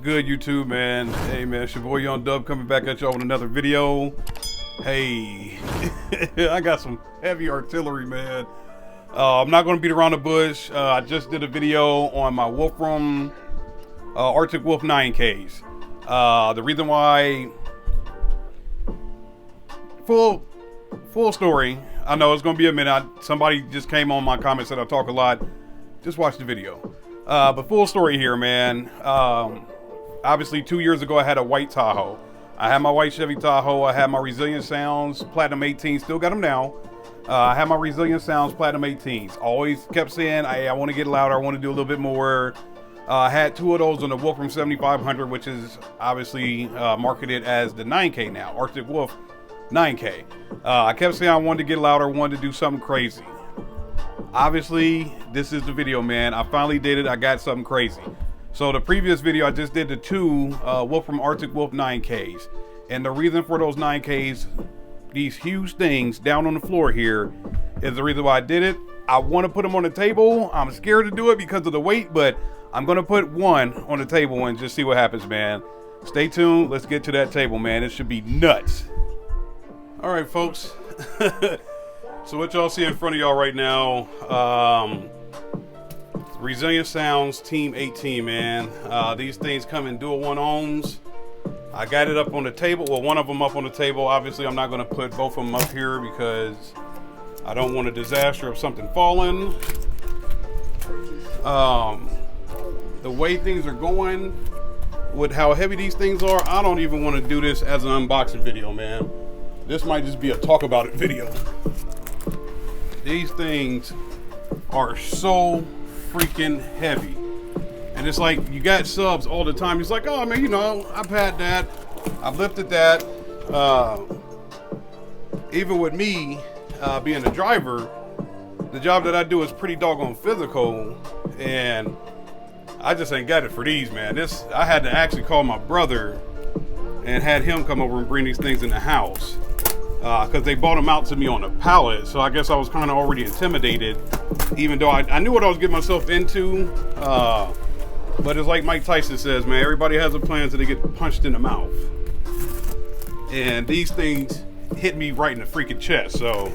good, YouTube, man? Hey, man, it's your boy Young Dub coming back at y'all with another video. Hey, I got some heavy artillery, man. I'm not going to beat around the bush. I just did a video on my Wolfram Arctic Wolf 9Ks. The reason why, full story, I know it's going to be a minute. Somebody just came on my comments that I talk a lot. Just watch the video. But full story here, man. Obviously 2 years ago I had a white Tahoe. I had my white Chevy Tahoe. I had my Resilient Sounds Platinum 18, still got them now. I had my Resilient Sounds Platinum 18s. Always kept saying, hey, I want to get louder, I want to do a little bit more. I had two of those on the Wolfram 7500, which is obviously marketed as the 9K now, Arctic Wolf 9K. I kept saying I wanted to get louder, wanted to do something crazy. Obviously, this is the video, man. I finally did it. I got something crazy. So the previous video, I just did the two Wolfram Arctic Wolf 9Ks. And the reason for those 9Ks, these huge things down on the floor here, is the reason why I did it. I want to put them on the table. I'm scared to do it because of the weight, but I'm going to put one on the table and just see what happens, man. Stay tuned. Let's get to that table, man. It should be nuts. All right, folks. So what y'all see in front of y'all right now, Resilient Sounds Team 18, man. These things come in dual 1-ohms. I got it up on the table, well, one of them up on the table. Obviously, I'm not going to put both of them up here because I don't want a disaster of something falling. The way things are going, with how heavy these things are, I don't even want to do this as an unboxing video, man. This might just be a talk about it video. These things are so freaking heavy. And it's like, you got subs all the time. It's like, oh man, you know, I've had that. I've lifted that. Even with me being a driver, the job that I do is pretty doggone physical. And I just ain't got it for these, man. I had to actually call my brother and had him come over and bring these things in the house. Because they bought them out to me on a pallet. So I guess I was kind of already intimidated, even though I knew what I was getting myself into. But it's like Mike Tyson says, man, everybody has a plan until they get punched in the mouth. And these things hit me right in the freaking chest. So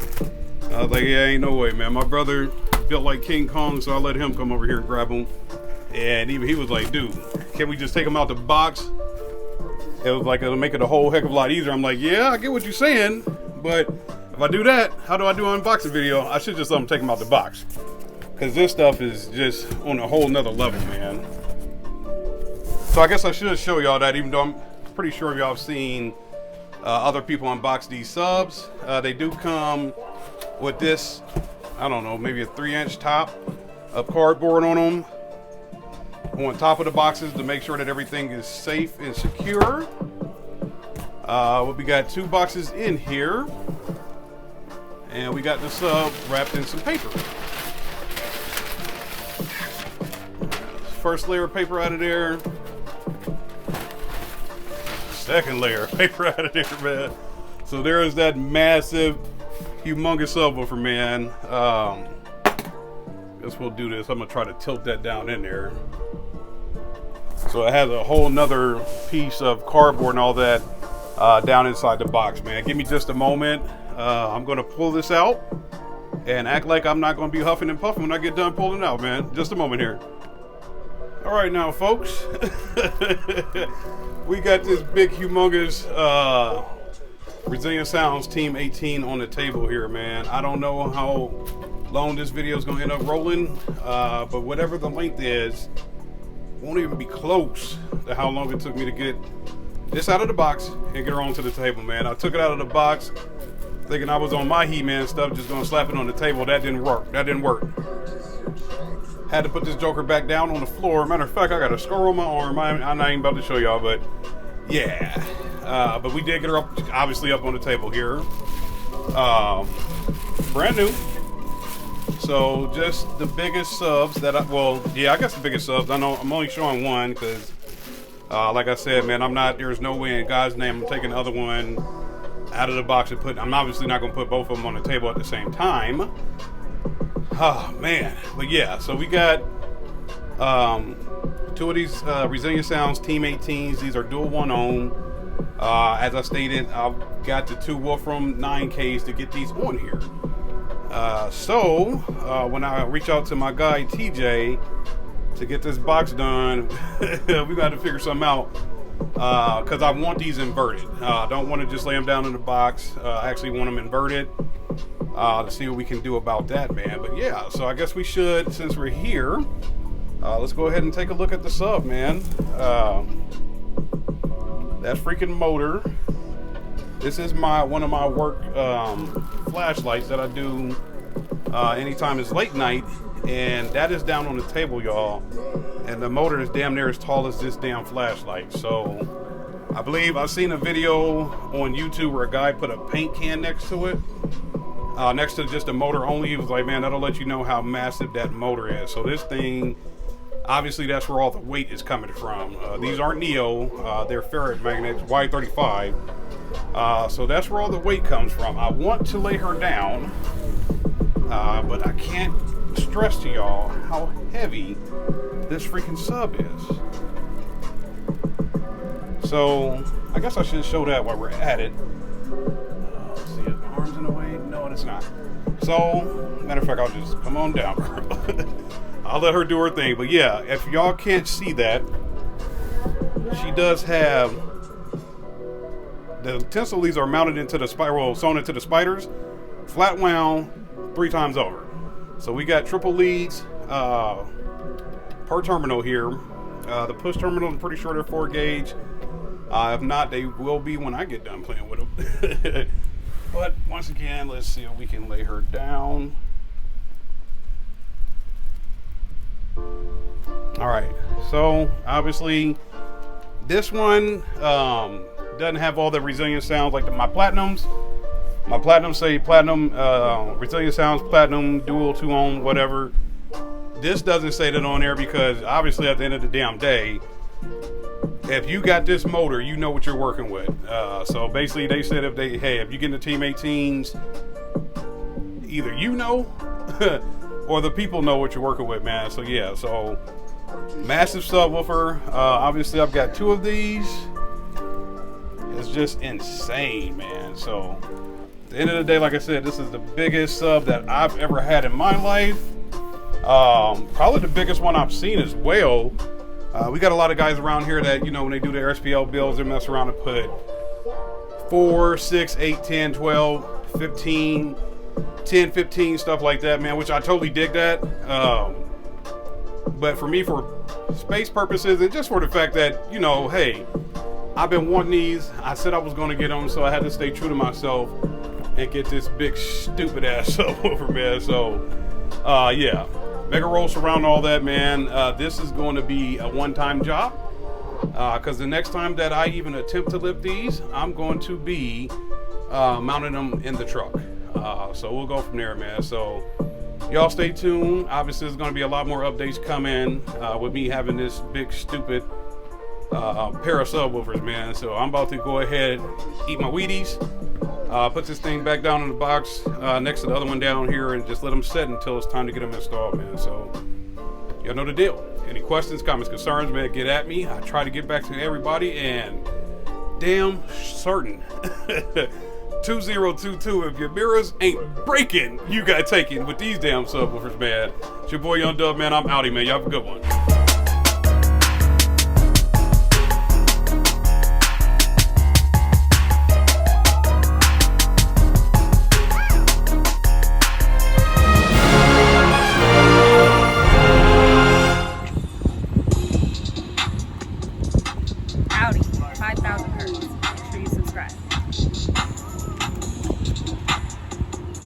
I was like, yeah, ain't no way, man. My brother built like King Kong, so I let him come over here and grab them. And even he was like, dude, can we just take them out the box? It was like, it'll make it a whole heck of a lot easier. I'm like, yeah, I get what you're saying, but if I do that, how do I do an unboxing video? I should just let them take them out the box, because this stuff is just on a whole nother level, man. So I guess I should show y'all that, even though I'm pretty sure y'all have seen other people unbox these subs. They do come with this, I don't know, maybe a 3-inch top of cardboard on them, on top of the boxes, to make sure that everything is safe and secure. We got 2 boxes in here, and we got the sub wrapped in some paper. First layer of paper out of there. Second layer of paper out of there, man. So there is that massive, humongous subwoofer, man. Guess we'll do this. I'm gonna try to tilt that down in there. So it has a whole nother piece of cardboard and all that down inside the box, man. Give me just a moment. I'm gonna pull this out and act like I'm not gonna be huffing and puffing when I get done pulling it out, man. Just a moment here. All right now, folks. We got this big, humongous Resilient Sounds Team 18 on the table here, man. I don't know how long this video is gonna end up rolling, but whatever the length is, won't even be close to how long it took me to get this out of the box and get her onto the table, man. I took it out of the box thinking I was on my He-Man stuff, just gonna slap it on the table. That didn't work. That didn't work. Had to put this joker back down on the floor. Matter of fact, I got a scar on my arm. I'm not even about to show y'all, but yeah. But we did get her up, obviously up on the table here. Brand new. So just the biggest subs that I guess the biggest subs. I know I'm only showing one because, like I said, man, there's no way in God's name I'm taking the other one out of the box and I'm obviously not going to put both of them on the table at the same time. Oh, man. But yeah, so we got Two of these Resilient Sounds Team 18s. These are dual 1 ohm. As I stated, I've got the two Wolfram 9Ks to get these on here. So when I reach out to my guy TJ to get this box done, we got to figure something out, because I want these inverted. I don't want to just lay them down in the box. I actually want them inverted, to see what we can do about that, man. But yeah, so I guess we should, since we're here, let's go ahead and take a look at the sub, man. That freaking motor. This is one of my work flashlights that I do anytime it's late night, and that is down on the table, y'all. And the motor is damn near as tall as this damn flashlight. So I believe I've seen a video on YouTube where a guy put a paint can next to it, next to just a motor only. He was like, man, that'll let you know how massive that motor is. So this thing, obviously that's where all the weight is coming from. These aren't Neo, they're ferrite magnets, Y35. So that's where all the weight comes from. I want to lay her down, but I can't stress to y'all how heavy this freaking sub is. So I guess I should show that while we're at it. Let's see, if the arm's in the way? No, it's not. So, matter of fact, I'll just come on down, girl. I'll let her do her thing. But yeah, if y'all can't see that, she does have the tensile leads are mounted into the spiral, sewn into the spiders, flat wound 3 times over. So we got triple leads per terminal here. The push terminal, I'm pretty sure they're 4 gauge. If not, they will be when I get done playing with them. But once again, let's see if we can lay her down. All right, so obviously this one doesn't have all the Resilient Sounds like my Platinums. My Platinums say Platinum, Resilient Sounds, Platinum, Dual 2 ohm, whatever. This doesn't say that on there because obviously at the end of the damn day, if you got this motor, you know what you're working with. So basically they said if you get into Team 18s, either you know or the people know what you're working with, man. So yeah, so massive subwoofer. Obviously I've got 2 of these. It's just insane, man. So at the end of the day, like I said, this is the biggest sub that I've ever had in my life. Probably the biggest one I've seen as well. We got a lot of guys around here that, you know, when they do their SPL builds, they mess around and put 4, 6, 8, 10, 12, 15, 10, 15, stuff like that, man, which I totally dig that. But for me, for space purposes and just for the fact that, you know, hey, I've been wanting these. I said I was going to get them, so I had to stay true to myself and get this big stupid ass subwoofer, man. So, yeah. Mega roll surround, all that, man. This is going to be a one-time job, because the next time that I even attempt to lift these, I'm going to be mounting them in the truck. So we'll go from there, man. So y'all stay tuned. Obviously, there's going to be a lot more updates coming with me having this big stupid pair of subwoofers, man. So I'm about to go ahead, eat my Wheaties, put this thing back down in the box next to the other one down here, and just let them sit until it's time to get them installed, man. So y'all know the deal. Any questions, comments, concerns, man, get at me. I try to get back to everybody, and damn certain 2022, if your mirrors ain't breaking, you got taken with these damn subwoofers, man. It's your boy Young Dub, man. I'm outie, man. Y'all have a good one.